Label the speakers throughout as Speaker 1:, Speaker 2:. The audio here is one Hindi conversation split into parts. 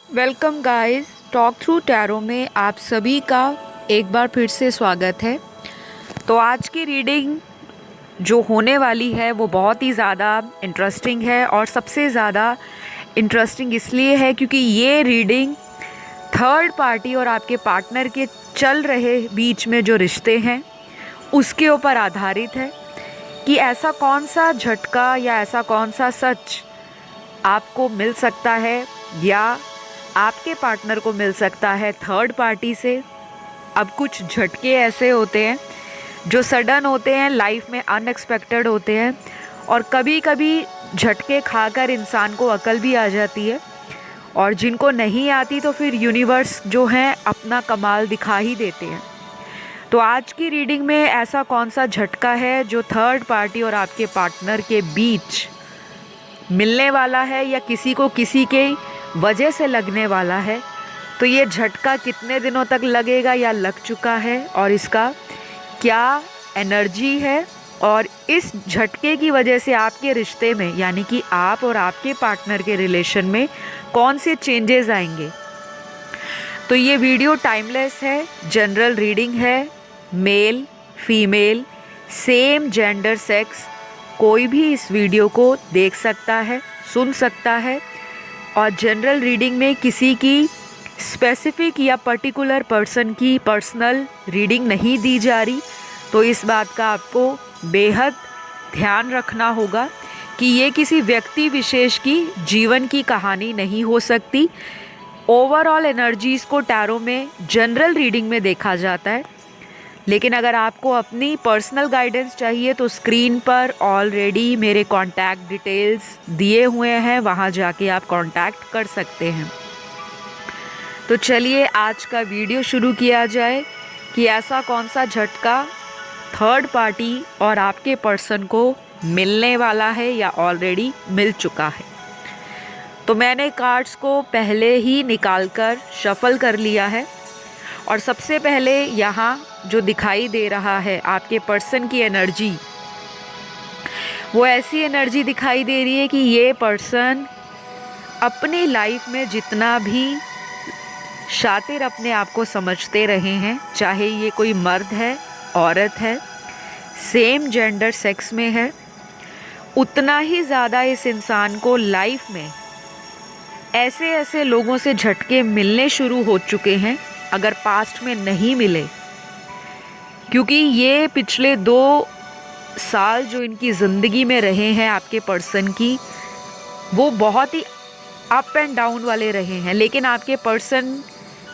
Speaker 1: Welcome guys, talk through tarot में आप सभी का एक बार फिर से स्वागत है। तो आज की रीडिंग जो होने वाली है वो बहुत ही ज़्यादा इंटरेस्टिंग है, और सबसे ज़्यादा इंटरेस्टिंग इसलिए है क्योंकि ये रीडिंग थर्ड पार्टी और आपके पार्टनर के चल रहे बीच में जो रिश्ते हैं उसके ऊपर आधारित है कि ऐसा कौन सा झटका या ऐसा कौन सा सच आपको मिल सकता है या आपके पार्टनर को मिल सकता है थर्ड पार्टी से। अब कुछ झटके ऐसे होते हैं जो सडन होते हैं, लाइफ में अनएक्सपेक्टेड होते हैं, और कभी कभी झटके खाकर इंसान को अकल भी आ जाती है, और जिनको नहीं आती तो फिर यूनिवर्स जो है अपना कमाल दिखा ही देते हैं। तो आज की रीडिंग में ऐसा कौन सा झटका है जो थर्ड पार्टी और आपके पार्टनर के बीच मिलने वाला है या किसी को किसी के वजह से लगने वाला है। तो ये झटका कितने दिनों तक लगेगा या लग चुका है, और इसका क्या एनर्जी है, और इस झटके की वजह से आपके रिश्ते में यानी कि आप और आपके पार्टनर के रिलेशन में कौन से चेंजेस आएंगे। तो ये वीडियो टाइमलेस है, जनरल रीडिंग है। Male female same gender sex कोई भी इस वीडियो को देख सकता है, सुन सकता है, और जनरल रीडिंग में किसी की स्पेसिफिक या पर्टिकुलर पर्सन की पर्सनल रीडिंग नहीं दी जा रही। तो इस बात का आपको बेहद ध्यान रखना होगा कि ये किसी व्यक्ति विशेष की जीवन की कहानी नहीं हो सकती। ओवरऑल एनर्जीज़ को टैरो में जनरल रीडिंग में देखा जाता है, लेकिन अगर आपको अपनी पर्सनल गाइडेंस चाहिए तो स्क्रीन पर ऑलरेडी मेरे कॉन्टैक्ट डिटेल्स दिए हुए हैं, वहाँ जाके आप कॉन्टैक्ट कर सकते हैं। तो चलिए आज का वीडियो शुरू किया जाए कि ऐसा कौन सा झटका थर्ड पार्टी और आपके पर्सन को मिलने वाला है या ऑलरेडी मिल चुका है। तो मैंने कार्ड्स को पहले ही निकाल कर शफल कर लिया है, और सबसे पहले यहाँ जो दिखाई दे रहा है आपके पर्सन की एनर्जी, वो ऐसी एनर्जी दिखाई दे रही है कि ये पर्सन अपनी लाइफ में जितना भी शातिर अपने आप को समझते रहे हैं, चाहे ये कोई मर्द है, औरत है, सेम जेंडर सेक्स में है, उतना ही ज़्यादा इस इंसान को लाइफ में ऐसे ऐसे लोगों से झटके मिलने शुरू हो चुके हैं, अगर पास्ट में नहीं मिले, क्योंकि ये पिछले 2 साल जो इनकी ज़िंदगी में रहे हैं आपके पर्सन की, वो बहुत ही अप एंड डाउन वाले रहे हैं। लेकिन आपके पर्सन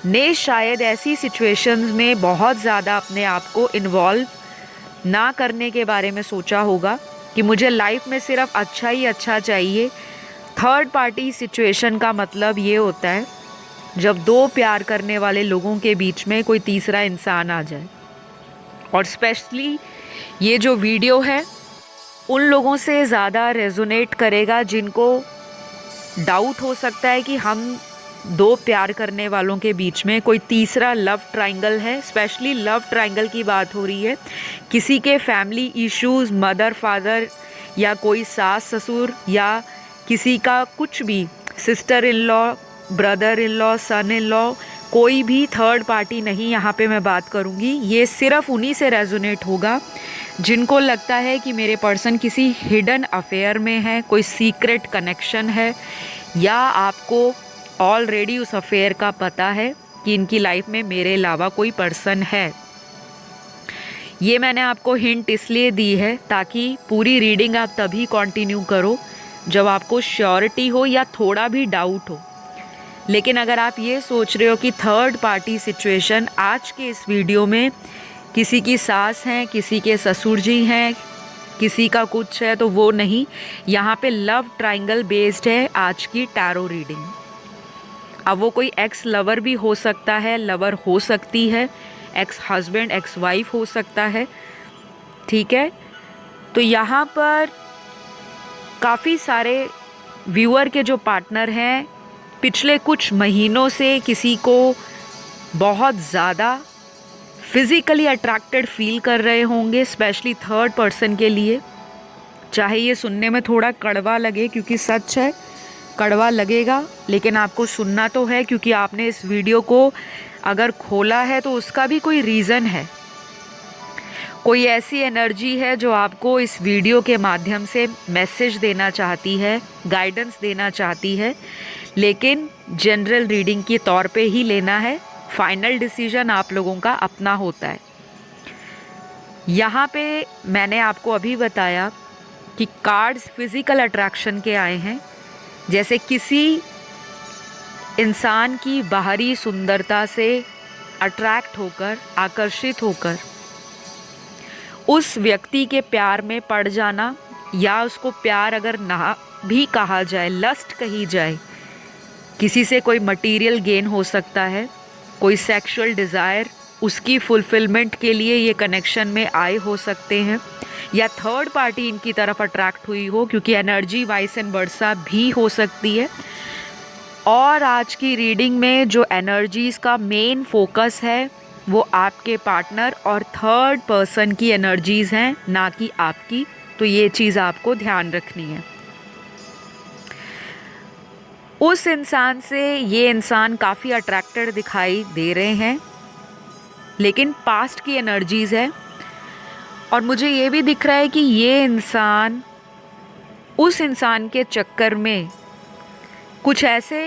Speaker 1: ने शायद ऐसी सिचुएशंस में बहुत ज़्यादा अपने आप को इन्वॉल्व ना करने के बारे में सोचा होगा कि मुझे लाइफ में सिर्फ अच्छा ही अच्छा चाहिए। थर्ड पार्टी सिचुएशन का मतलब ये होता है जब 2 प्यार करने वाले लोगों के बीच में कोई तीसरा इंसान आ जाए, और स्पेशली ये जो वीडियो है उन लोगों से ज़्यादा रेजोनेट करेगा जिनको डाउट हो सकता है कि हम 2 प्यार करने वालों के बीच में कोई तीसरा लव ट्रायंगल है। स्पेशली लव ट्रायंगल की बात हो रही है, किसी के फैमिली इश्यूज़, मदर फादर या कोई सास ससुर, या किसी का कुछ भी, sister in law, brother in law, son in law, कोई भी थर्ड पार्टी नहीं यहाँ पे मैं बात करूँगी। ये सिर्फ उन्हीं से रेजोनेट होगा जिनको लगता है कि मेरे पर्सन किसी हिडन अफेयर में है, कोई सीक्रेट कनेक्शन है, या आपको ऑलरेडी उस अफेयर का पता है कि इनकी लाइफ में मेरे अलावा कोई पर्सन है। ये मैंने आपको हिंट इसलिए दी है ताकि पूरी रीडिंग आप तभी कंटिन्यू करो जब आपको श्योरिटी हो या थोड़ा भी डाउट हो। लेकिन अगर आप ये सोच रहे हो कि थर्ड पार्टी सिचुएशन आज के इस वीडियो में किसी की सास हैं, किसी के ससुर जी हैं, किसी का कुछ है, तो वो नहीं। यहाँ पे लव ट्रायंगल बेस्ड है आज की टैरो रीडिंग। अब वो कोई एक्स लवर भी हो सकता है, लवर हो सकती है, एक्स हस्बैंड, एक्स वाइफ हो सकता है, ठीक है। तो यहाँ पर काफ़ी सारे व्यूअर के जो पार्टनर हैं पिछले कुछ महीनों से किसी को बहुत ज़्यादा फिज़िकली अट्रैक्टेड फील कर रहे होंगे, स्पेशली थर्ड पर्सन के लिए। चाहे ये सुनने में थोड़ा कड़वा लगे क्योंकि सच है, कड़वा लगेगा, लेकिन आपको सुनना तो है, क्योंकि आपने इस वीडियो को अगर खोला है तो उसका भी कोई रीज़न है। कोई ऐसी एनर्जी है जो आपको इस वीडियो के माध्यम से मैसेज देना चाहती है, गाइडेंस देना चाहती है, लेकिन जनरल रीडिंग के तौर पे ही लेना है। फाइनल डिसीजन आप लोगों का अपना होता है। यहाँ पे मैंने आपको अभी बताया कि कार्ड्स फिज़िकल अट्रैक्शन के आए हैं। जैसे किसी इंसान की बाहरी सुंदरता से अट्रैक्ट होकर, आकर्षित होकर उस व्यक्ति के प्यार में पड़ जाना, या उसको प्यार अगर ना भी कहा जाए, लस्ट कही जाए, किसी से कोई मटेरियल गेन हो सकता है, कोई सेक्सुअल डिज़ायर, उसकी फुलफिलमेंट के लिए ये कनेक्शन में आए हो सकते हैं, या थर्ड पार्टी इनकी तरफ अट्रैक्ट हुई हो, क्योंकि एनर्जी वाइस एंड वर्सा भी हो सकती है। और आज की रीडिंग में जो एनर्जीज़ का मेन फोकस है वो आपके पार्टनर और थर्ड पर्सन की एनर्जीज़ हैं, ना कि आपकी। तो ये चीज़ आपको ध्यान रखनी है। उस इंसान से ये इंसान काफ़ी अट्रैक्टेड दिखाई दे रहे हैं, लेकिन पास्ट की एनर्जीज़ है। और मुझे ये भी दिख रहा है कि ये इंसान उस इंसान के चक्कर में कुछ ऐसे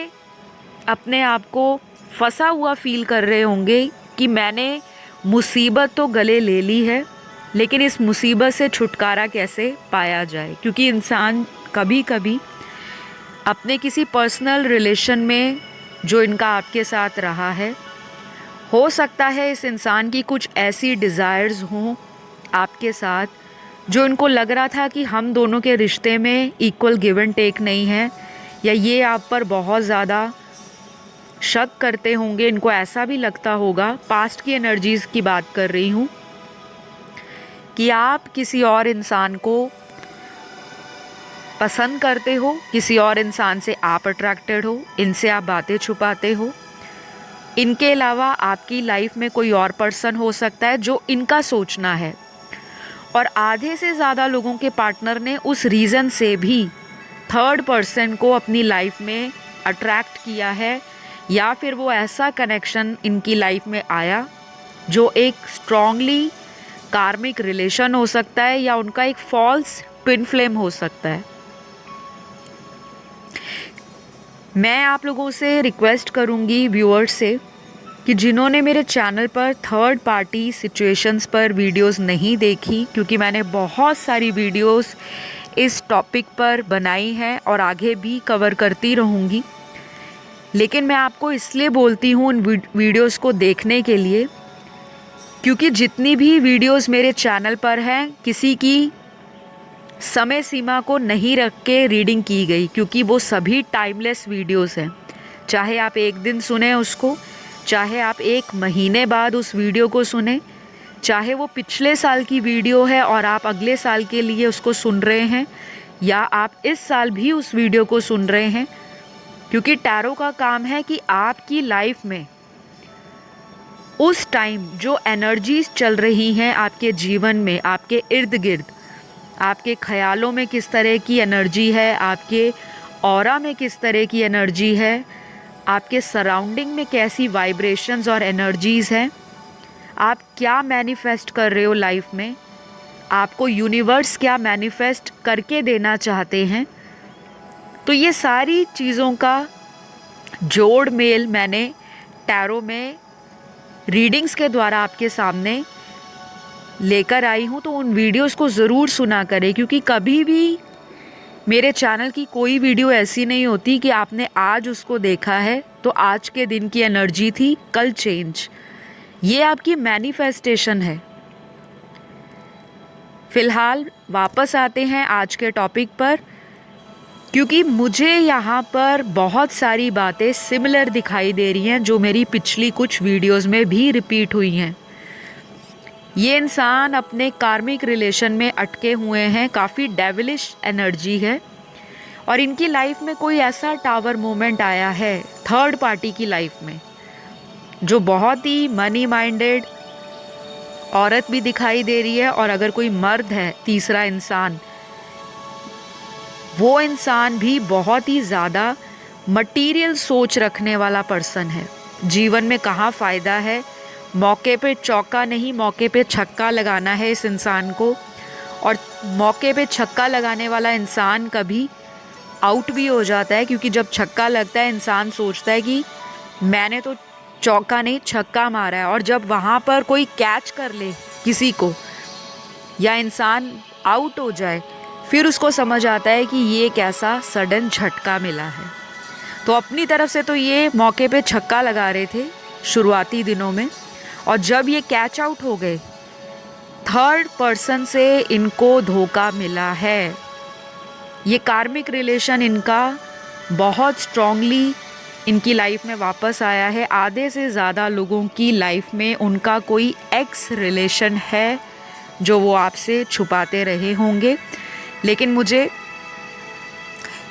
Speaker 1: अपने आप को फंसा हुआ फील कर रहे होंगे कि मैंने मुसीबत तो गले ले ली है, लेकिन इस मुसीबत से छुटकारा कैसे पाया जाए। क्योंकि इंसान कभी कभी अपने किसी पर्सनल रिलेशन में जो इनका आपके साथ रहा है, हो सकता है इस इंसान की कुछ ऐसी डिज़ायर्स हों आपके साथ जो इनको लग रहा था कि हम दोनों के रिश्ते में इक्वल गिव एंड टेक नहीं है, या ये आप पर बहुत ज़्यादा शक करते होंगे। इनको ऐसा भी लगता होगा, पास्ट की एनर्जीज़ की बात कर रही हूँ, कि आप किसी और इंसान को पसंद करते हो, किसी और इंसान से आप अट्रैक्टेड हो, इनसे आप बातें छुपाते हो। इनके अलावा आपकी लाइफ में कोई और पर्सन हो सकता है जो इनका सोचना है। और आधे से ज़्यादा लोगों के पार्टनर ने उस रीज़न से भी थर्ड पर्सन को अपनी लाइफ में अट्रैक्ट किया है, या फिर वो ऐसा कनेक्शन इनकी लाइफ में आया जो एक स्ट्रॉन्गली कार्मिक रिलेशन हो सकता है, या उनका एक फॉल्स ट्विन फ्लेम हो सकता है। मैं आप लोगों से रिक्वेस्ट करूंगी, व्यूअर्स से, कि जिन्होंने मेरे चैनल पर थर्ड पार्टी सिचुएशंस पर वीडियोस नहीं देखी, क्योंकि मैंने बहुत सारी वीडियोस इस टॉपिक पर बनाई हैं और आगे भी कवर करती रहूँगी, लेकिन मैं आपको इसलिए बोलती हूँ उन वीडियोस को देखने के लिए, क्योंकि जितनी भी वीडियोस मेरे चैनल पर हैं, किसी की समय सीमा को नहीं रख के रीडिंग की गई, क्योंकि वो सभी टाइमलेस वीडियोस हैं। चाहे आप एक दिन सुने उसको, चाहे आप एक महीने बाद उस वीडियो को सुने, चाहे वो पिछले साल की वीडियो है और आप अगले साल के लिए उसको सुन रहे हैं, या आप इस साल भी उस वीडियो को सुन रहे हैं। क्योंकि टैरो का काम है कि आपकी लाइफ में उस टाइम जो एनर्जीज चल रही हैं आपके जीवन में, आपके इर्द गिर्द, आपके ख्यालों में किस तरह की एनर्जी है, आपके ऑरा में किस तरह की एनर्जी है, आपके सराउंडिंग में कैसी वाइब्रेशंस और एनर्जीज़ हैं, आप क्या मैनिफेस्ट कर रहे हो लाइफ में, आपको यूनिवर्स क्या मैनिफेस्ट करके देना चाहते हैं। तो ये सारी चीज़ों का जोड़ मेल मैंने टैरो में रीडिंग्स के द्वारा आपके सामने लेकर आई हूँ। तो उन वीडियोस को ज़रूर सुना करें, क्योंकि कभी भी मेरे चैनल की कोई वीडियो ऐसी नहीं होती कि आपने आज उसको देखा है तो आज के दिन की एनर्जी थी, कल चेंज। ये आपकी मैनिफेस्टेशन है। फ़िलहाल वापस आते हैं आज के टॉपिक पर, क्योंकि मुझे यहाँ पर बहुत सारी बातें सिमिलर दिखाई दे रही हैं जो मेरी पिछली कुछ वीडियोस में भी रिपीट हुई हैं। ये इंसान अपने कार्मिक रिलेशन में अटके हुए हैं, काफ़ी डेविलिश एनर्जी है, और इनकी लाइफ में कोई ऐसा टावर मोमेंट आया है थर्ड पार्टी की लाइफ में जो बहुत ही मनी माइंडेड औरत भी दिखाई दे रही है। और अगर कोई मर्द है, तीसरा इंसान, वो इंसान भी बहुत ही ज़्यादा मटीरियल सोच रखने वाला पर्सन है। जीवन में कहाँ फ़ायदा है, मौके पे चौका नहीं मौके पे छक्का लगाना है इस इंसान को। और मौके पे छक्का लगाने वाला इंसान कभी आउट भी हो जाता है, क्योंकि जब छक्का लगता है इंसान सोचता है कि मैंने तो चौका नहीं छक्का मारा है। और जब वहाँ पर कोई कैच कर ले किसी को या इंसान आउट हो जाए, फिर उसको समझ आता है कि ये कैसा सडन झटका मिला है। तो अपनी तरफ से तो ये मौके पे छक्का लगा रहे थे शुरुआती दिनों में, और जब ये कैच आउट हो गए, थर्ड पर्सन से इनको धोखा मिला है। ये कार्मिक रिलेशन इनका बहुत स्ट्रांगली इनकी लाइफ में वापस आया है। आधे से ज़्यादा लोगों की लाइफ में उनका कोई एक्स रिलेशन है जो वो आपसे छुपाते रहे होंगे। लेकिन मुझे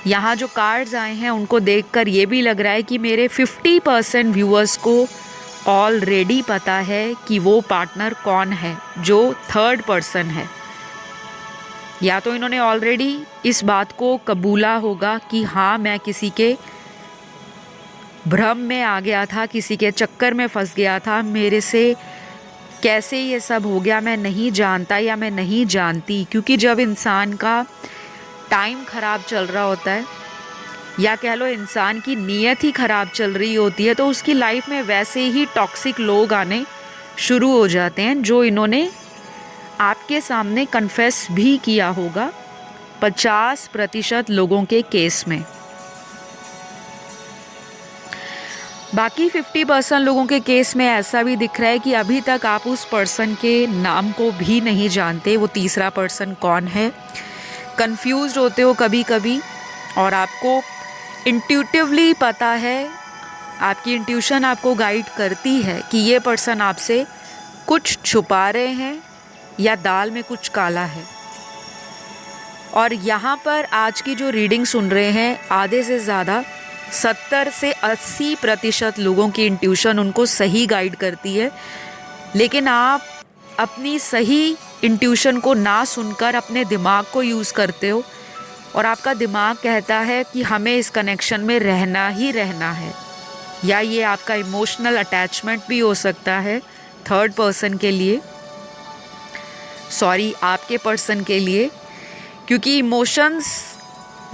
Speaker 1: यहाँ जो कार्ड्स आए हैं उनको देखकर ये भी लग रहा है कि मेरे 50% व्यूअर्स को ऑलरेडी पता है कि वो पार्टनर कौन है जो थर्ड पर्सन है। या तो इन्होंने ऑलरेडी इस बात को कबूला होगा कि हाँ, मैं किसी के भ्रम में आ गया था, किसी के चक्कर में फंस गया था, मेरे से कैसे ये सब हो गया मैं नहीं जानता या मैं नहीं जानती। क्योंकि जब इंसान का टाइम ख़राब चल रहा होता है, या कह लो इंसान की नीयत ही ख़राब चल रही होती है, तो उसकी लाइफ में वैसे ही टॉक्सिक लोग आने शुरू हो जाते हैं, जो इन्होंने आपके सामने कन्फेस भी किया होगा 50% लोगों के केस में। बाकी 50% लोगों के केस में ऐसा भी दिख रहा है कि अभी तक आप उस पर्सन के नाम को भी नहीं जानते, वो तीसरा पर्सन कौन है। कंफ्यूज्ड होते हो कभी कभी, और आपको इंट्यूटिवली पता है, आपकी इंट्यूशन आपको गाइड करती है कि ये पर्सन आपसे कुछ छुपा रहे हैं या दाल में कुछ काला है। और यहाँ पर आज की जो रीडिंग सुन रहे हैं, आधे से ज़्यादा 70 से 80% लोगों की इंट्यूशन उनको सही गाइड करती है। लेकिन आप अपनी सही इंट्यूशन को ना सुनकर अपने दिमाग को यूज़ करते हो, और आपका दिमाग कहता है कि हमें इस कनेक्शन में रहना ही रहना है। या ये आपका इमोशनल अटैचमेंट भी हो सकता है थर्ड पर्सन के लिए, सॉरी आपके पर्सन के लिए। क्योंकि इमोशंस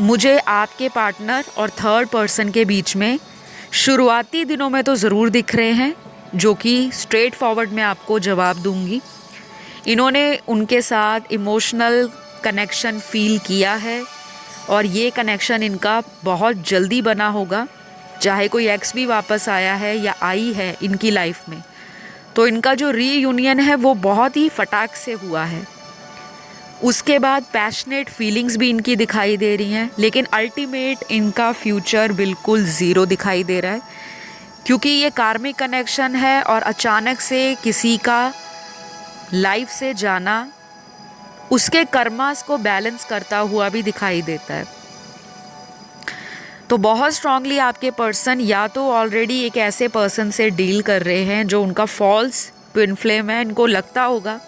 Speaker 1: मुझे आपके पार्टनर और थर्ड पर्सन के बीच में शुरुआती दिनों में तो ज़रूर दिख रहे हैं, जो कि स्ट्रेट फॉरवर्ड मैं आपको जवाब दूंगी। इन्होंने उनके साथ इमोशनल कनेक्शन फील किया है, और ये कनेक्शन इनका बहुत जल्दी बना होगा। चाहे कोई एक्स भी वापस आया है या आई है इनकी लाइफ में, तो इनका जो रीयूनियन है वो बहुत ही फटाक से हुआ है। उसके बाद पैशनेट फीलिंग्स भी इनकी दिखाई दे रही हैं, लेकिन अल्टीमेट इनका फ्यूचर बिल्कुल ज़ीरो दिखाई दे रहा है। क्योंकि ये कार्मिक कनेक्शन है, और अचानक से किसी का लाइफ से जाना उसके कर्मास को बैलेंस करता हुआ भी दिखाई देता है। तो बहुत स्ट्रांगली आपके पर्सन या तो ऑलरेडी एक ऐसे पर्सन से डील कर रहे हैं जो उनका फॉल्स ट्विन फ्लेम है। इनको लगता होगा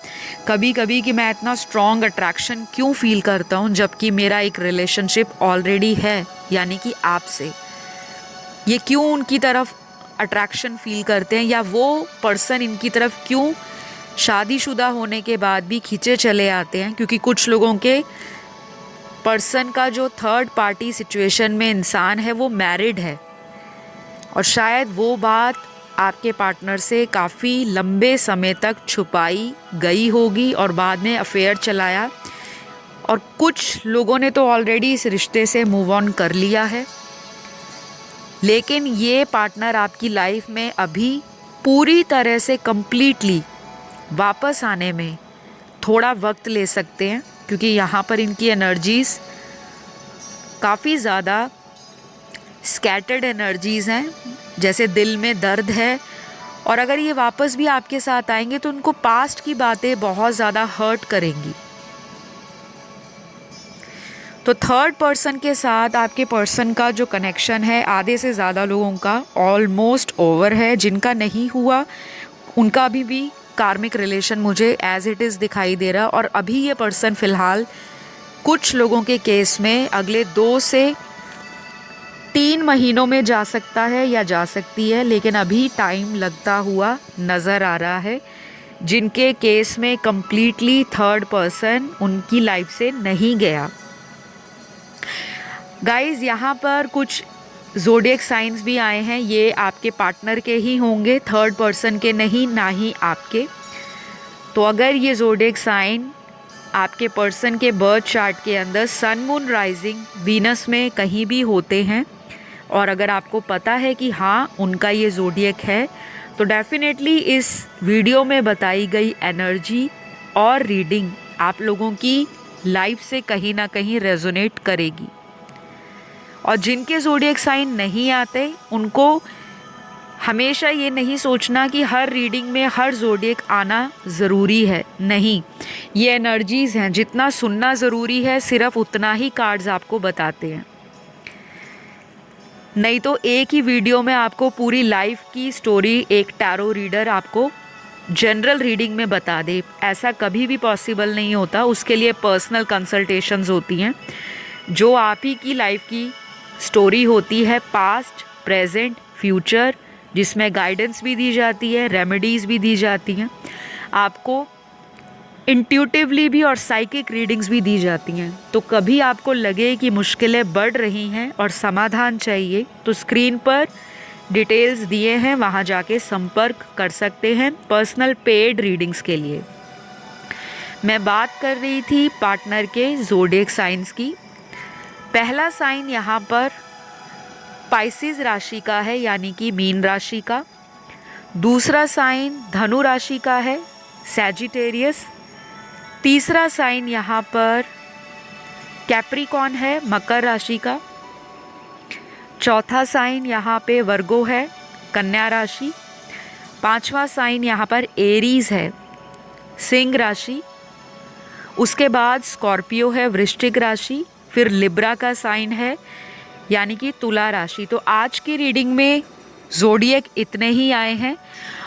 Speaker 1: कभी कभी कि मैं इतना स्ट्रॉन्ग अट्रैक्शन क्यों फील करता हूँ, जबकि मेरा एक रिलेशनशिप ऑलरेडी है, यानी कि आपसे। ये क्यों उनकी तरफ अट्रैक्शन फील करते हैं, या वो पर्सन इनकी तरफ क्यों शादीशुदा होने के बाद भी खींचे चले आते हैं। क्योंकि कुछ लोगों के पर्सन का जो थर्ड पार्टी सिचुएशन में इंसान है वो मैरिड है, और शायद वो बात आपके पार्टनर से काफ़ी लंबे समय तक छुपाई गई होगी और बाद में अफेयर चलाया। और कुछ लोगों ने तो ऑलरेडी इस रिश्ते से मूव ऑन कर लिया है, लेकिन ये पार्टनर आपकी लाइफ में अभी पूरी तरह से कंप्लीटली वापस आने में थोड़ा वक्त ले सकते हैं। क्योंकि यहाँ पर इनकी एनर्जीज़ काफ़ी ज़्यादा स्कैटर्ड एनर्जीज़ हैं, जैसे दिल में दर्द है। और अगर ये वापस भी आपके साथ आएंगे तो उनको पास्ट की बातें बहुत ज़्यादा हर्ट करेंगी। तो थर्ड पर्सन के साथ आपके पर्सन का जो कनेक्शन है, आधे से ज़्यादा लोगों का ऑलमोस्ट ओवर है। जिनका नहीं हुआ उनका अभी भी कार्मिक रिलेशन मुझे एज इट इज़ दिखाई दे रहा, और अभी ये पर्सन फ़िलहाल कुछ लोगों के केस में अगले 2 से 3 महीनों में जा सकता है या जा सकती है, लेकिन अभी टाइम लगता हुआ नज़र आ रहा है, जिनके केस में कम्प्लीटली थर्ड पर्सन उनकी लाइफ से नहीं गया। गाइज़, यहाँ पर कुछ ज़ोडिएक साइंस भी आए हैं, ये आपके पार्टनर के ही होंगे, थर्ड पर्सन के नहीं, ना ही आपके। तो अगर ये ज़ोडिएक साइन आपके पर्सन के बर्थ चार्ट के अंदर सन मून राइजिंग वीनस में कहीं भी होते हैं, और अगर आपको पता है कि हाँ उनका ये ज़ोडिएक है, तो डेफिनेटली इस वीडियो में बताई गई एनर्जी और रीडिंग आप लोगों की लाइफ से कहीं ना कहीं रेजोनेट करेगी। और जिनके ज़ोडिएक साइन नहीं आते, उनको हमेशा ये नहीं सोचना कि हर रीडिंग में हर ज़ोडिएक आना ज़रूरी है। नहीं, ये एनर्जीज़ हैं, जितना सुनना ज़रूरी है सिर्फ उतना ही कार्ड्स आपको बताते हैं। नहीं तो एक ही वीडियो में आपको पूरी लाइफ की स्टोरी एक टैरो रीडर आपको जनरल रीडिंग में बता दे, ऐसा कभी भी पॉसिबल नहीं होता। उसके लिए पर्सनल कंसल्टेशंस होती हैं, जो आप ही की लाइफ की स्टोरी होती है, पास्ट, प्रेजेंट, फ्यूचर, जिसमें गाइडेंस भी दी जाती है, रेमेडीज़ भी दी जाती हैं, आपको इंट्यूटिवली भी और साइकिक रीडिंग्स भी दी जाती हैं। तो कभी आपको लगे कि मुश्किलें बढ़ रही हैं और समाधान चाहिए, तो स्क्रीन पर डिटेल्स दिए हैं, वहाँ जाके संपर्क कर सकते हैं पर्सनल पेड रीडिंग्स के लिए। मैं बात कर रही थी पार्टनर के ज़ोडिएक साइंस की। पहला साइन यहाँ पर पाइसिस राशि का है, यानी कि मीन राशि का। दूसरा साइन धनु राशि का है, सैजिटेरियस। तीसरा साइन यहाँ पर कैप्रिकॉन है, मकर राशि का। चौथा साइन यहाँ पे वर्गो है, कन्या राशि। पांचवा साइन यहाँ पर एरीज है, सिंह राशि। उसके बाद स्कॉर्पियो है, वृश्चिक राशि। फिर लिब्रा का साइन है, यानी कि तुला राशि। तो आज की रीडिंग में ज़ोडिएक इतने ही आए हैं,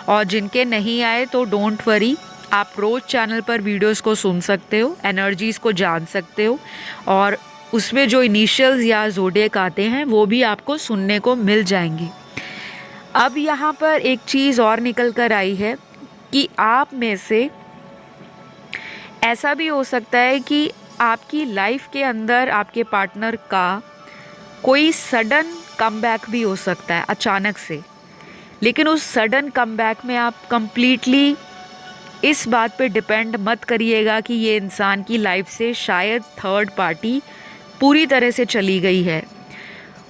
Speaker 1: और जिनके नहीं आए तो डोंट वरी, आप रोज़ चैनल पर वीडियोस को सुन सकते हो, एनर्जीज़ को जान सकते हो, और उसमें जो इनिशियल्स या ज़ोडिएक आते हैं वो भी आपको सुनने को मिल जाएंगी। अब यहाँ पर एक चीज़ और निकल कर आई है कि आप में से ऐसा भी हो सकता है कि आपकी लाइफ के अंदर आपके पार्टनर का कोई सडन कमबैक भी हो सकता है, अचानक से। लेकिन उस सडन कमबैक में आप कंप्लीटली इस बात पे डिपेंड मत करिएगा कि ये इंसान की लाइफ से शायद थर्ड पार्टी पूरी तरह से चली गई है।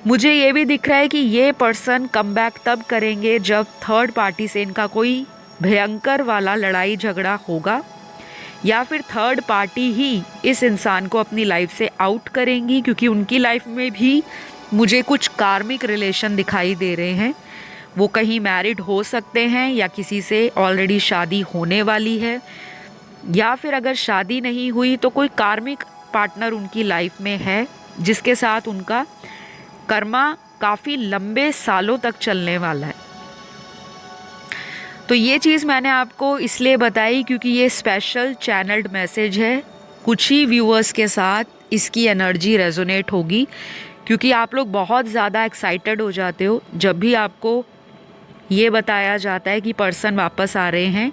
Speaker 1: मुझे ये भी दिख रहा है कि ये पर्सन कमबैक तब करेंगे जब थर्ड पार्टी से इनका कोई भयंकर वाला लड़ाई झगड़ा होगा, या फिर थर्ड पार्टी ही इस इंसान को अपनी लाइफ से आउट करेंगी, क्योंकि उनकी लाइफ में भी मुझे कुछ कार्मिक रिलेशन दिखाई दे रहे हैं। वो कहीं मैरिड हो सकते हैं, या किसी से ऑलरेडी शादी होने वाली है, या फिर अगर शादी नहीं हुई तो कोई कार्मिक पार्टनर उनकी लाइफ में है, जिसके साथ उनका कर्मा काफ़ी लंबे सालों तक चलने वाला है। तो ये चीज़ मैंने आपको इसलिए बताई क्योंकि ये स्पेशल चैनल्ड मैसेज है। कुछ ही व्यूअर्स के साथ इसकी एनर्जी रेजोनेट होगी, क्योंकि आप लोग बहुत ज़्यादा एक्साइटेड हो जाते हो जब भी आपको ये बताया जाता है कि पर्सन वापस आ रहे हैं।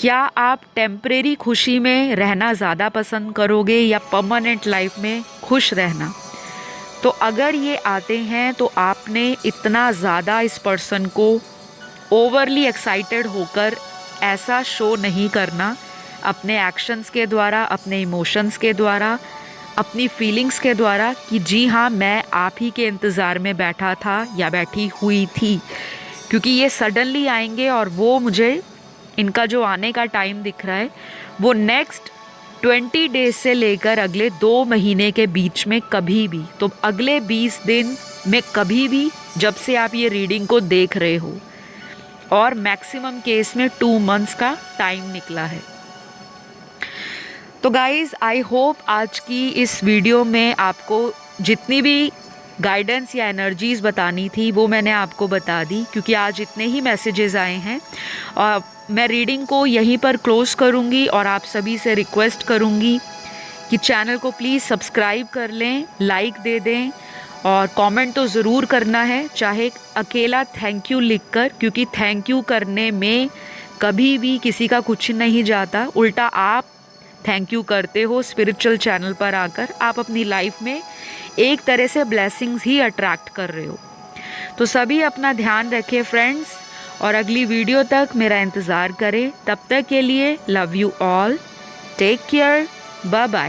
Speaker 1: क्या आप टेम्परेरी खुशी में रहना ज़्यादा पसंद करोगे या परमानेंट लाइफ में खुश रहना? तो अगर ये आते हैं तो आपने इतना ज़्यादा इस पर्सन को ओवरली एक्साइटेड होकर ऐसा शो नहीं करना, अपने एक्शंस के द्वारा, अपने इमोशंस के द्वारा, अपनी फीलिंग्स के द्वारा, कि जी हाँ मैं आप ही के इंतज़ार में बैठा था या बैठी हुई थी। क्योंकि ये सडनली आएंगे, और वो मुझे इनका जो आने का टाइम दिख रहा है वो नेक्स्ट 20 डेज से लेकर अगले 2 महीने के बीच में कभी भी, तो अगले 20 दिन में कभी भी, जब से आप ये रीडिंग को देख रहे हो, और मैक्सिमम केस में 2 मंथ्स का टाइम निकला है। तो गाइज़, आई होप आज की इस वीडियो में आपको जितनी भी गाइडेंस या एनर्जीज़ बतानी थी वो मैंने आपको बता दी, क्योंकि आज इतने ही मैसेजेस आए हैं। और मैं रीडिंग को यहीं पर क्लोज़ करूँगी, और आप सभी से रिक्वेस्ट करूँगी कि चैनल को प्लीज़ सब्सक्राइब कर लें, लाइक दे दें और कमेंट तो ज़रूर करना है, चाहे अकेला थैंक यू लिखकर, क्योंकि थैंक यू करने में कभी भी किसी का कुछ नहीं जाता, उल्टा आप थैंक यू करते हो। स्पिरिचुअल चैनल पर आकर आप अपनी लाइफ में एक तरह से ब्लेसिंग्स ही अट्रैक्ट कर रहे हो। तो सभी अपना ध्यान रखें फ्रेंड्स, और अगली वीडियो तक मेरा इंतज़ार करें। तब तक के लिए love you all, take care, bye bye.